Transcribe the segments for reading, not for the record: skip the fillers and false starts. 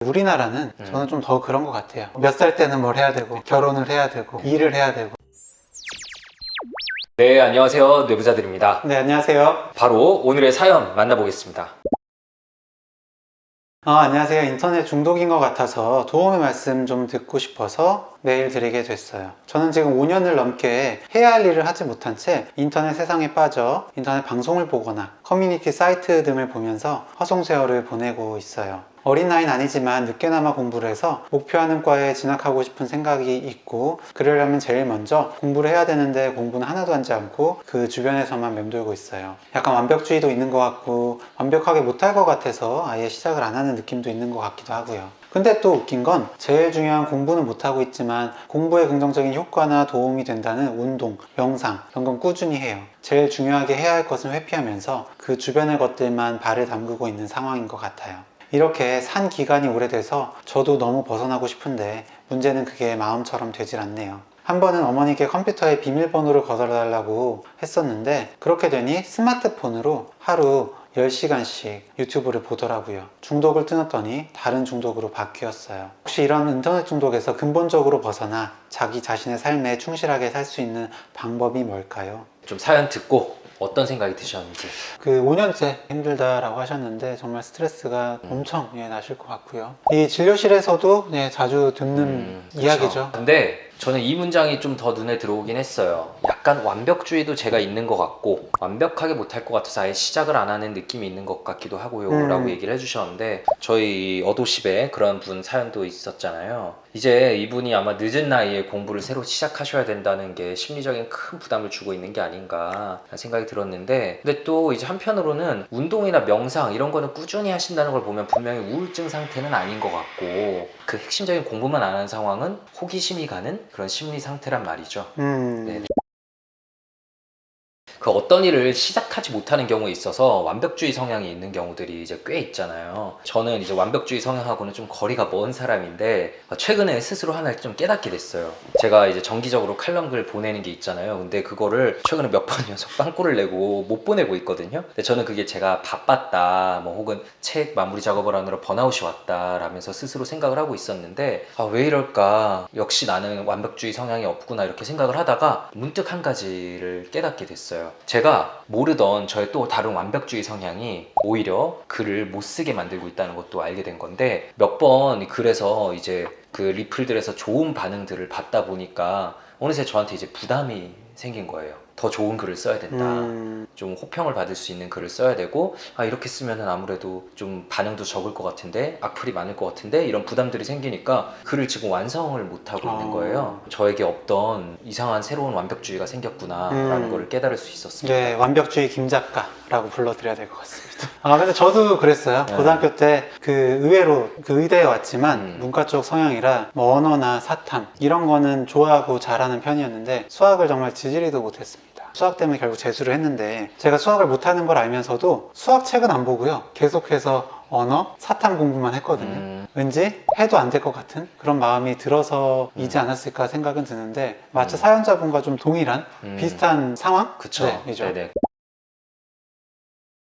우리나라는 저는 좀 더 그런 것 같아요. 몇 살 때는 뭘 해야 되고, 결혼을 해야 되고, 일을 해야 되고. 네, 안녕하세요. 뇌부자들입니다. 네, 안녕하세요. 바로 오늘의 사연 만나보겠습니다. 안녕하세요. 인터넷 중독인 것 같아서 도움의 말씀 좀 듣고 싶어서 메일 드리게 됐어요. 저는 지금 5년을 넘게 해야 할 일을 하지 못한 채 인터넷 세상에 빠져 인터넷 방송을 보거나 커뮤니티 사이트 등을 보면서 허송세월을 보내고 있어요. 어린 나이는 아니지만 늦게나마 공부를 해서 목표하는 과에 진학하고 싶은 생각이 있고, 그러려면 제일 먼저 공부를 해야 되는데 공부는 하나도 하지 않고 그 주변에서만 맴돌고 있어요. 약간 완벽주의도 있는 것 같고 완벽하게 못할 것 같아서 아예 시작을 안 하는 느낌도 있는 것 같기도 하고요. 근데 또 웃긴 건 제일 중요한 공부는 못하고 있지만 공부에 긍정적인 효과나 도움이 된다는 운동, 명상 이런 건 꾸준히 해요. 제일 중요하게 해야 할 것은 회피하면서 그 주변의 것들만 발을 담그고 있는 상황인 것 같아요. 이렇게 산 기간이 오래돼서 저도 너무 벗어나고 싶은데 문제는 그게 마음처럼 되질 않네요. 한 번은 어머니께 컴퓨터에 비밀번호를 거절해달라고 했었는데 그렇게 되니 스마트폰으로 하루 10시간씩 유튜브를 보더라고요. 중독을 끊었더니 다른 중독으로 바뀌었어요. 혹시 이런 인터넷 중독에서 근본적으로 벗어나 자기 자신의 삶에 충실하게 살 수 있는 방법이 뭘까요? 좀 사연 듣고 어떤 생각이 드셨는지. 그 5년째 힘들다라고 하셨는데 정말 스트레스가 엄청 나실 것 같고요. 이 진료실에서도 자주 듣는 이야기죠. 근데 저는 이 문장이 좀 더 눈에 들어오긴 했어요. 약간 완벽주의도 제가 있는 것 같고 완벽하게 못할 것 같아서 아예 시작을 안 하는 느낌이 있는 것 같기도 하고요 라고 얘기를 해주셨는데, 저희 어도십에 그런 분 사연도 있었잖아요. 이제 이분이 아마 늦은 나이에 공부를 새로 시작하셔야 된다는 게 심리적인 큰 부담을 주고 있는 게 아닌가 생각이 들었는데, 근데 또 이제 한편으로는 운동이나 명상 이런 거는 꾸준히 하신다는 걸 보면 분명히 우울증 상태는 아닌 것 같고, 그 핵심적인 공부만 안 하는 상황은 호기심이 가는 그런 심리 상태란 말이죠. 네네. 그 어떤 일을 시작하지 못하는 경우에 있어서 완벽주의 성향이 있는 경우들이 이제 꽤 있잖아요. 저는 이제 완벽주의 성향하고는 좀 거리가 먼 사람인데 최근에 스스로 하나를 좀 깨닫게 됐어요. 제가 이제 정기적으로 칼럼글 보내는 게 있잖아요. 근데 그거를 최근에 몇 번 연속 빵꾸를 내고 못 보내고 있거든요. 근데 저는 그게 제가 바빴다 뭐 혹은 책 마무리 작업을 하느라 번아웃이 왔다 라면서 스스로 생각을 하고 있었는데, 왜 이럴까, 역시 나는 완벽주의 성향이 없구나 이렇게 생각을 하다가 문득 한 가지를 깨닫게 됐어요. 제가 모르던 저의 또 다른 완벽주의 성향이 오히려 글을 못 쓰게 만들고 있다는 것도 알게 된 건데, 몇 번 글에서 이제 그 리플들에서 좋은 반응들을 받다 보니까 어느새 저한테 이제 부담이 생긴 거예요. 더 좋은 글을 써야 된다. 좀 호평을 받을 수 있는 글을 써야 되고, 이렇게 쓰면 아무래도 좀 반응도 적을 것 같은데, 악플이 많을 것 같은데, 이런 부담들이 생기니까 글을 지금 완성을 못하고 있는 거예요. 저에게 없던 이상한 새로운 완벽주의가 생겼구나 라는 걸 깨달을 수 있었습니다. 네, 완벽주의 김작가라고 불러드려야 될 것 같습니다. 근데 저도 그랬어요. 고등학교 때 그 의외로 그 의대에 왔지만 문과 쪽 성향이라 뭐 언어나 사탐 이런 거는 좋아하고 잘하는 편이었는데 수학을 정말 지지리도 못했습니다. 수학 때문에 결국 재수를 했는데, 제가 수학을 못하는 걸 알면서도 수학책은 안 보고요 계속해서 언어, 사탐 공부만 했거든요. 왠지 해도 안 될 것 같은 그런 마음이 들어서이지 않았을까 생각은 드는데, 마치 사연자분과 좀 동일한 비슷한 상황? 그쵸. 네, 이죠. 네네.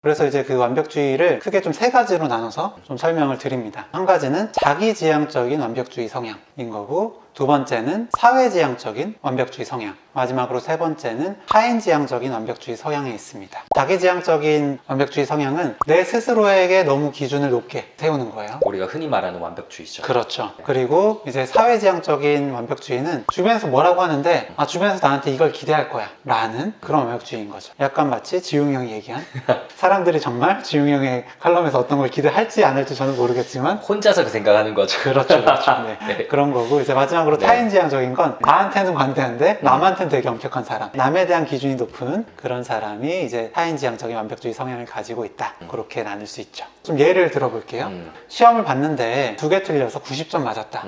그래서 이제 그 완벽주의를 크게 좀 세 가지로 나눠서 좀 설명을 드립니다. 한 가지는 자기지향적인 완벽주의 성향인 거고, 두 번째는 사회지향적인 완벽주의 성향, 마지막으로 세 번째는 타인지향적인 완벽주의 성향이 있습니다. 자기지향적인 완벽주의 성향은 내 스스로에게 너무 기준을 높게 세우는 거예요. 우리가 흔히 말하는 완벽주의죠. 그렇죠. 그리고 이제 사회지향적인 완벽주의는 주변에서 뭐라고 하는데 주변에서 나한테 이걸 기대할 거야 라는 그런 완벽주의인 거죠. 약간 마치 지웅이 형이 얘기한 사람들이 정말 지웅이 형의 칼럼에서 어떤 걸 기대할지 안 할지 저는 모르겠지만 혼자서 그 생각하는 거죠. 그렇죠. 네. 네. 그런 거고, 이제 마지막으로 네. 타인지향적인 건 나한테는 관대한데 남한테는 되게 엄격한 사람, 남에 대한 기준이 높은 그런 사람이 이제 타인지향적인 완벽주의 성향을 가지고 있다. 그렇게 나눌 수 있죠. 좀 예를 들어볼게요. 시험을 봤는데 2개 틀려서 90점 맞았다.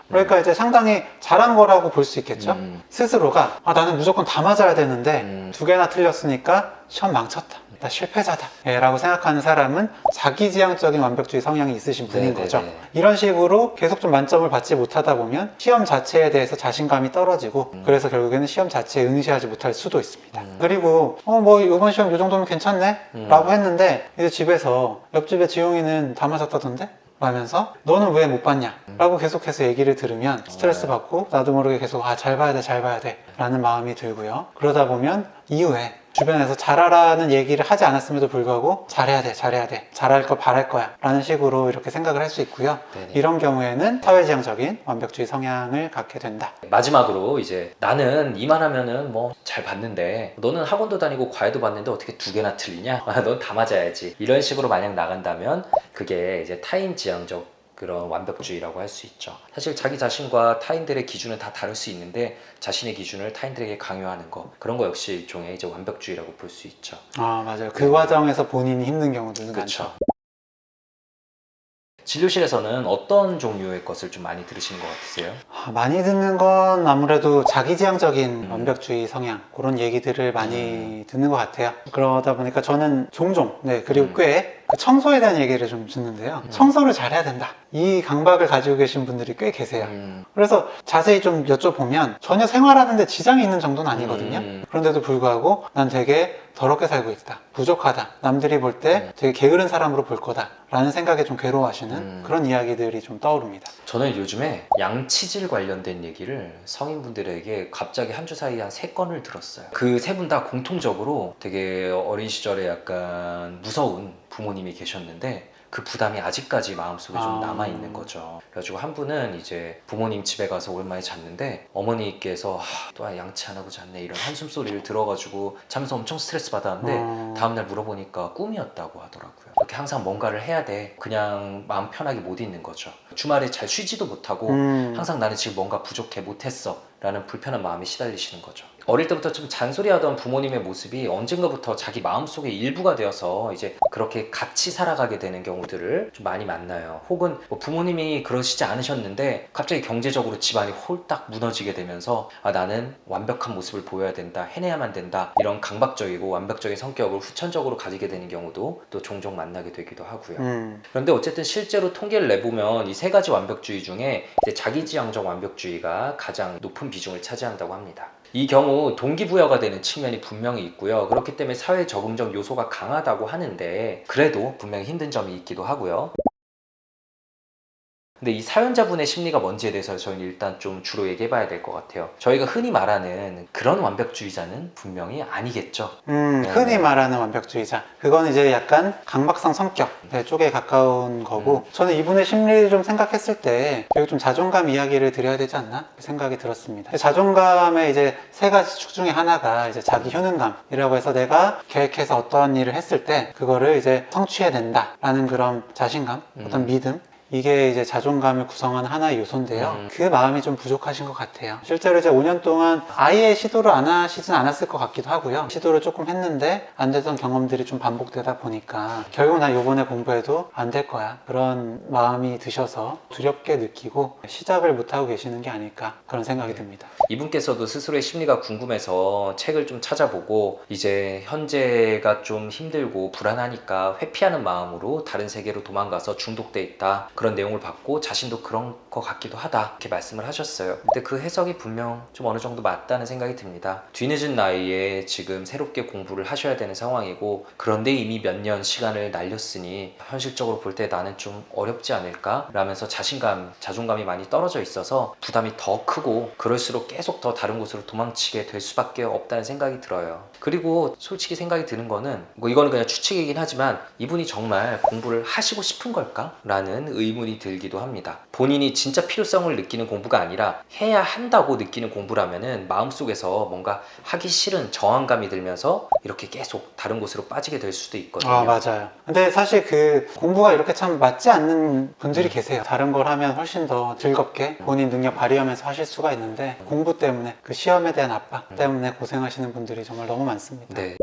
그러니까 이제 상당히 잘한 거라고 볼 수 있겠죠. 스스로가 나는 무조건 다 맞아야 되는데 2개나 틀렸으니까 시험 망쳤다, 나 실패자다 라고 생각하는 사람은 자기지향적인 완벽주의 성향이 있으신 분인 거죠. 이런 식으로 계속 좀 만점을 받지 못하다 보면 시험 자체에 대해서 자신감이 떨어지고 그래서 결국에는 시험 자체에 응시하지 못할 수도 있습니다. 그리고 뭐 이번 시험 이 정도면 괜찮네 라고 했는데 이제 집에서 옆집에 지용이는 다 맞았다던데 하면서 너는 왜 못 봤냐? 라고 계속해서 얘기를 들으면 스트레스 받고 나도 모르게 계속 잘 봐야 돼, 잘 봐야 돼 라는 마음이 들고요. 그러다 보면 이후에 주변에서 잘하라는 얘기를 하지 않았음에도 불구하고 잘해야 돼, 잘해야 돼, 잘할 거 바랄 거야 라는 식으로 이렇게 생각을 할 수 있고요. 네네. 이런 경우에는 사회지향적인 완벽주의 성향을 갖게 된다. 마지막으로 이제 나는 이만하면은 뭐 잘 봤는데 너는 학원도 다니고 과외도 봤는데 어떻게 두 개나 틀리냐? 넌 다 맞아야지. 이런 식으로 만약 나간다면 그게 이제 타인지향적 그런 완벽주의라고 할 수 있죠. 사실 자기 자신과 타인들의 기준은 다 다를 수 있는데 자신의 기준을 타인들에게 강요하는 거, 그런 거 역시 일종의 이제 완벽주의라고 볼 수 있죠. 맞아요. 그 과정에서 본인이 힘든 경우들은 그렇죠. 많죠. 진료실에서는 어떤 종류의 것을 좀 많이 들으시는 것 같으세요? 많이 듣는 건 아무래도 자기지향적인 완벽주의 성향 그런 얘기들을 많이 듣는 것 같아요. 그러다 보니까 저는 종종 그리고 꽤 그 청소에 대한 얘기를 좀 듣는데요. 청소를 잘해야 된다. 이 강박을 가지고 계신 분들이 꽤 계세요. 그래서 자세히 좀 여쭤보면 전혀 생활하는데 지장이 있는 정도는 아니거든요. 그런데도 불구하고 난 되게 더럽게 살고 있다, 부족하다, 남들이 볼 때 되게 게으른 사람으로 볼 거다 라는 생각에 좀 괴로워하시는 그런 이야기들이 좀 떠오릅니다. 저는 요즘에 양치질 관련된 얘기를 성인분들에게 갑자기 한 주 사이에 한 3건을 들었어요. 그 세 분 다 공통적으로 되게 어린 시절에 약간 무서운 부모님이 계셨는데 그 부담이 아직까지 마음속에 좀 남아있는 거죠. 그래가지고 한 분은 이제 부모님 집에 가서 오랜만에 잤는데 어머니께서 또 양치 안 하고 잤네 이런 한숨소리를 들어가지고 자면서 엄청 스트레스 받았는데 다음날 물어보니까 꿈이었다고 하더라고요. 이렇게 항상 뭔가를 해야 돼. 그냥 마음 편하게 못 있는 거죠. 주말에 잘 쉬지도 못하고 항상 나는 지금 뭔가 부족해, 못했어 라는 불편한 마음에 시달리시는 거죠. 어릴 때부터 좀 잔소리하던 부모님의 모습이 언젠가부터 자기 마음속의 일부가 되어서 이제 그렇게 같이 살아가게 되는 경우들을 좀 많이 만나요. 혹은 뭐 부모님이 그러시지 않으셨는데 갑자기 경제적으로 집안이 홀딱 무너지게 되면서 나는 완벽한 모습을 보여야 된다, 해내야만 된다, 이런 강박적이고 완벽적인 성격을 후천적으로 가지게 되는 경우도 또 종종 만나게 되기도 하고요. 그런데 어쨌든 실제로 통계를 내보면 이 3가지 완벽주의 중에 이제 자기지향적 완벽주의가 가장 높은 비중을 차지한다고 합니다. 이 경우 동기부여가 되는 측면이 분명히 있고요. 그렇기 때문에 사회 적응적 요소가 강하다고 하는데 그래도 분명히 힘든 점이 있기도 하고요. 근데 이 사연자분의 심리가 뭔지에 대해서 저희는 일단 좀 주로 얘기해 봐야 될 것 같아요. 저희가 흔히 말하는 그런 완벽주의자는 분명히 아니겠죠. 흔히 말하는 완벽주의자, 그건 이제 약간 강박성 성격 쪽에 가까운 거고, 저는 이분의 심리를 좀 생각했을 때 여기 좀 자존감 이야기를 드려야 되지 않나 생각이 들었습니다. 자존감의 이제 3가지 축 중에 하나가 이제 자기 효능감이라고 해서 내가 계획해서 어떠한 일을 했을 때 그거를 이제 성취해낸다 라는 그런 자신감, 어떤 믿음, 이게 이제 자존감을 구성하는 하나의 요소인데요. 그 마음이 좀 부족하신 것 같아요. 실제로 이제 5년 동안 아예 시도를 안 하시진 않았을 것 같기도 하고요. 시도를 조금 했는데 안 되던 경험들이 좀 반복되다 보니까 결국 나 요번에 공부해도 안 될 거야, 그런 마음이 드셔서 두렵게 느끼고 시작을 못하고 계시는 게 아닐까, 그런 생각이 듭니다. 이분께서도 스스로의 심리가 궁금해서 책을 좀 찾아보고 이제 현재가 좀 힘들고 불안하니까 회피하는 마음으로 다른 세계로 도망가서 중독돼 있다, 그런 내용을 받고 자신도 그런 것 같기도 하다, 이렇게 말씀을 하셨어요. 근데 그 해석이 분명 좀 어느 정도 맞다는 생각이 듭니다. 뒤늦은 나이에 지금 새롭게 공부를 하셔야 되는 상황이고, 그런데 이미 몇 년 시간을 날렸으니 현실적으로 볼 때 나는 좀 어렵지 않을까 라면서 자존감이 많이 떨어져 있어서 부담이 더 크고, 그럴수록 계속 더 다른 곳으로 도망치게 될 수밖에 없다는 생각이 들어요. 그리고 솔직히 생각이 드는 거는 이거는 그냥 추측이긴 하지만 이분이 정말 공부를 하시고 싶은 걸까? 라는 의문이 들기도 합니다. 본인이 진짜 필요성을 느끼는 공부가 아니라 해야 한다고 느끼는 공부라면은 마음속에서 뭔가 하기 싫은 저항감이 들면서 이렇게 계속 다른 곳으로 빠지게 될 수도 있거든요. 맞아요. 근데 사실 그 공부가 이렇게 참 맞지 않는 분들이 계세요. 다른 걸 하면 훨씬 더 즐겁게 본인 능력 발휘하면서 하실 수가 있는데 공부 때문에, 그 시험에 대한 압박 때문에 고생하시는 분들이 정말 너무 많습니다. 네.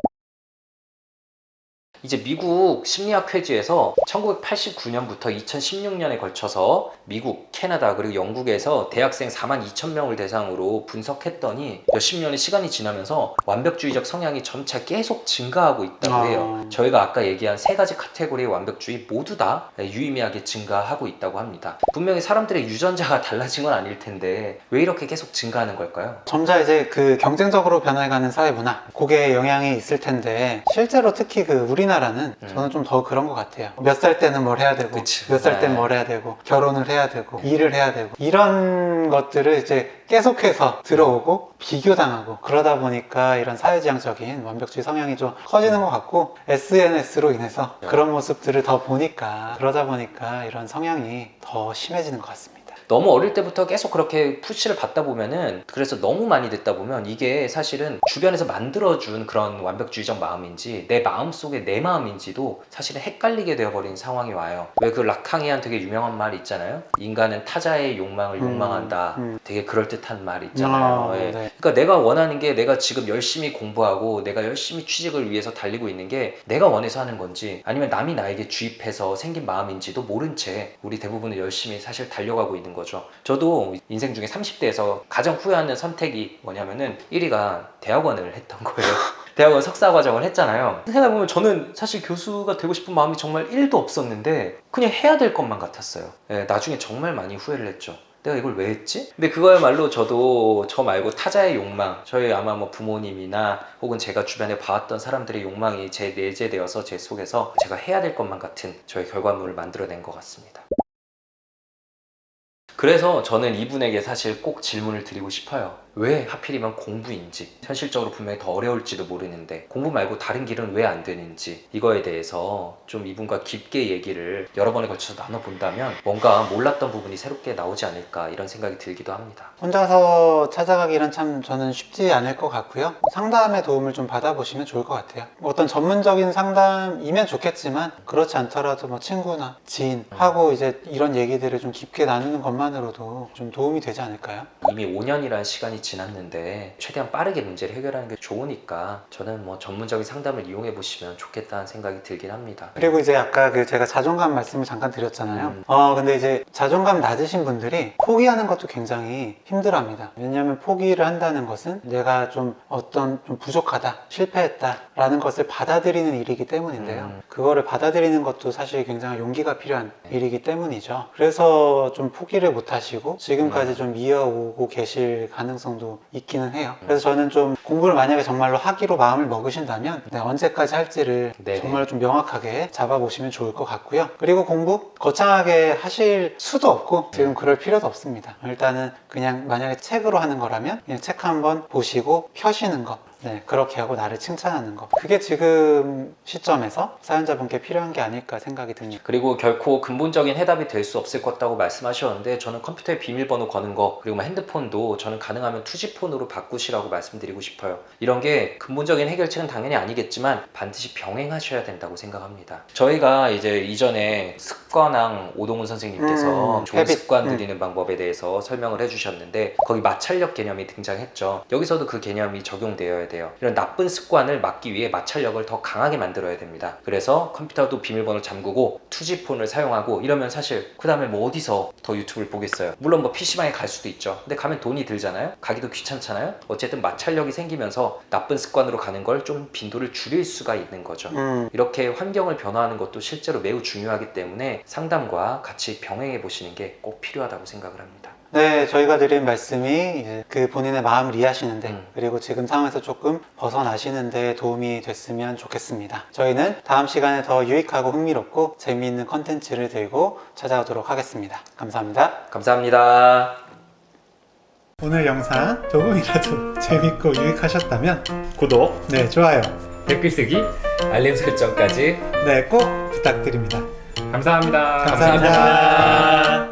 이제 미국 심리학 회지에서 1989년부터 2016년에 걸쳐서 미국, 캐나다 그리고 영국에서 대학생 42,000명을 대상으로 분석했더니 몇십 년의 시간이 지나면서 완벽주의적 성향이 점차 계속 증가하고 있다고 해요. 저희가 아까 얘기한 3가지 카테고리의 완벽주의 모두 다 유의미하게 증가하고 있다고 합니다. 분명히 사람들의 유전자가 달라진 건 아닐 텐데 왜 이렇게 계속 증가하는 걸까요? 점차 이제 그 경쟁적으로 변해가는 사회 문화, 그게 영향이 있을 텐데, 실제로 특히 그 우리나라 우리나라는 저는 좀 더 그런 것 같아요. 몇 살 때는 뭘 해야 되고, 그치. 몇 살 때는 네. 뭘 해야 되고, 결혼을 해야 되고, 일을 해야 되고, 이런 것들을 이제 계속해서 들어오고 비교당하고 그러다 보니까 이런 사회지향적인 완벽주의 성향이 좀 커지는 것 같고, SNS로 인해서 그런 모습들을 더 보니까, 그러다 보니까 이런 성향이 더 심해지는 것 같습니다. 너무 어릴 때부터 계속 그렇게 푸시를 받다 보면은, 그래서 너무 많이 듣다 보면 이게 사실은 주변에서 만들어준 그런 완벽주의적 마음인지 내 마음속에 내 마음인지도 사실은 헷갈리게 되어버린 상황이 와요. 왜 그 라캉이한 되게 유명한 말 있잖아요. 인간은 타자의 욕망을 욕망한다. 되게 그럴듯한 말 있잖아요. 예. 네. 그러니까 내가 원하는 게, 내가 지금 열심히 공부하고 내가 열심히 취직을 위해서 달리고 있는 게 내가 원해서 하는 건지, 아니면 남이 나에게 주입해서 생긴 마음인지도 모른 채 우리 대부분은 열심히 사실 달려가고 있는 거죠. 저도 인생 중에 30대에서 가장 후회하는 선택이 뭐냐면은 1위가 대학원을 했던 거예요. 대학원 석사 과정을 했잖아요. 생각해보면 저는 사실 교수가 되고 싶은 마음이 정말 1도 없었는데 그냥 해야 될 것만 같았어요. 예, 나중에 정말 많이 후회를 했죠. 내가 이걸 왜 했지? 근데 그거야말로 저도 저 말고 타자의 욕망, 저희 아마 뭐 부모님이나 혹은 제가 주변에 봐왔던 사람들의 욕망이 제 내재되어서 제 속에서 제가 해야 될 것만 같은 저의 결과물을 만들어낸 것 같습니다. 그래서 저는 이분에게 사실 꼭 질문을 드리고 싶어요. 왜 하필이면 공부인지, 현실적으로 분명히 더 어려울지도 모르는데 공부 말고 다른 길은 왜 안 되는지, 이거에 대해서 좀 이분과 깊게 얘기를 여러 번에 걸쳐서 나눠본다면 뭔가 몰랐던 부분이 새롭게 나오지 않을까, 이런 생각이 들기도 합니다. 혼자서 찾아가기는 참 저는 쉽지 않을 것 같고요. 상담의 도움을 좀 받아보시면 좋을 것 같아요. 어떤 전문적인 상담이면 좋겠지만 그렇지 않더라도 뭐 친구나 지인하고 이제 이런 얘기들을 좀 깊게 나누는 것만으로도 좀 도움이 되지 않을까요? 이미 5년이라는 시간이 지났는데 최대한 빠르게 문제를 해결하는 게 좋으니까 저는 뭐 전문적인 상담을 이용해 보시면 좋겠다는 생각이 들긴 합니다. 그리고 이제 아까 그 제가 자존감 말씀을 잠깐 드렸잖아요. 근데 이제 자존감 낮으신 분들이 포기하는 것도 굉장히 힘들어합니다. 왜냐하면 포기를 한다는 것은 내가 좀 어떤 좀 부족하다, 실패했다라는 것을 받아들이는 일이기 때문인데요. 그거를 받아들이는 것도 사실 굉장히 용기가 필요한 일이기 때문이죠. 그래서 좀 포기를 못 하시고 지금까지 좀 이어오고 계실 가능성도 있기는 해요. 그래서 저는 좀 공부를 만약에 정말로 하기로 마음을 먹으신다면 언제까지 할지를 네네. 정말 좀 명확하게 잡아보시면 좋을 것 같고요. 그리고 공부 거창하게 하실 수도 없고 지금 그럴 필요도 없습니다. 일단은 그냥 만약에 책으로 하는 거라면 그냥 책 한번 보시고 펴시는 거, 그렇게 하고 나를 칭찬하는 거, 그게 지금 시점에서 사연자분께 필요한 게 아닐까 생각이 듭니다. 그리고 결코 근본적인 해답이 될 수 없을 것 같다고 말씀하셨는데, 저는 컴퓨터에 비밀번호 거는 거, 그리고 뭐 핸드폰도 저는 가능하면 투지폰으로 바꾸시라고 말씀드리고 싶어요. 이런 게 근본적인 해결책은 당연히 아니겠지만 반드시 병행하셔야 된다고 생각합니다. 저희가 이제 이전에 습관왕 오동훈 선생님께서 좋은 헤빗. 습관 들이는 방법에 대해서 설명을 해주셨는데, 거기 마찰력 개념이 등장했죠. 여기서도 그 개념이 적용되어야 돼요. 이런 나쁜 습관을 막기 위해 마찰력을 더 강하게 만들어야 됩니다. 그래서 컴퓨터도 비밀번호를 잠그고 투지폰을 사용하고 이러면 사실 그 다음에 뭐 어디서 더 유튜브를 보겠어요. 물론 뭐 PC방에 갈 수도 있죠. 근데 가면 돈이 들잖아요. 가기도 귀찮잖아요. 어쨌든 마찰력이 생기면서 나쁜 습관으로 가는 걸 좀 빈도를 줄일 수가 있는 거죠. 이렇게 환경을 변화하는 것도 실제로 매우 중요하기 때문에 상담과 같이 병행해 보시는 게 꼭 필요하다고 생각을 합니다. 네, 저희가 드린 말씀이 이제 그 본인의 마음을 이해하시는데 그리고 지금 상황에서 조금 벗어나시는데 도움이 됐으면 좋겠습니다. 저희는 다음 시간에 더 유익하고 흥미롭고 재미있는 컨텐츠를 들고 찾아오도록 하겠습니다. 감사합니다. 감사합니다. 오늘 영상 조금이라도 재밌고 유익하셨다면 구독, 좋아요, 댓글 쓰기 알림 설정까지 꼭 부탁드립니다. 감사합니다. 감사합니다.